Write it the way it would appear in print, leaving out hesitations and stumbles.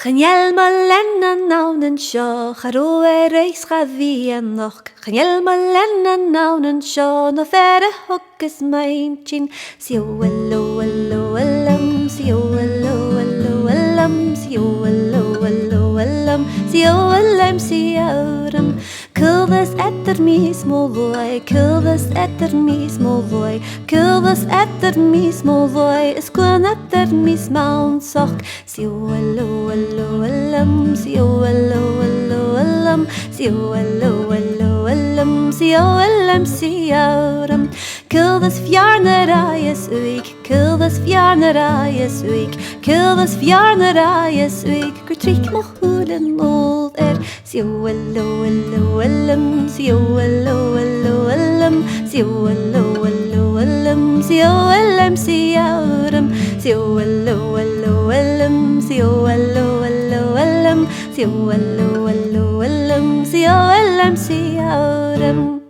Chanel ma Leannan naunan seo, roir Bheàrnaraigh. Chanel ma Leannan naunan seo, no ferre thugas maintinn. Siollo, allo, allam, siollo, allo, allam, siollo, allo, allam, siollam, siollam. Caolas mismo luaidh, Caolas mismo luaidh, Caolas mismo luaidh, is cuan mismo annsachd. Siollo, allo, allam, siollo, allo, allam, siollo, allo, allam, siollam, siollam. Caolas Bheàrnaraigh, Caolas Bheàrnaraigh, Caolas Bheàrnaraigh, gur tríoch mo chuailin nóid siollo, allo, allam, siollo, allo, allam, siollo, allo, allam, siollam, siollam, siollo, allo, allam, siollo, allo, allam, siollo, allo, allam, siollam, siollam.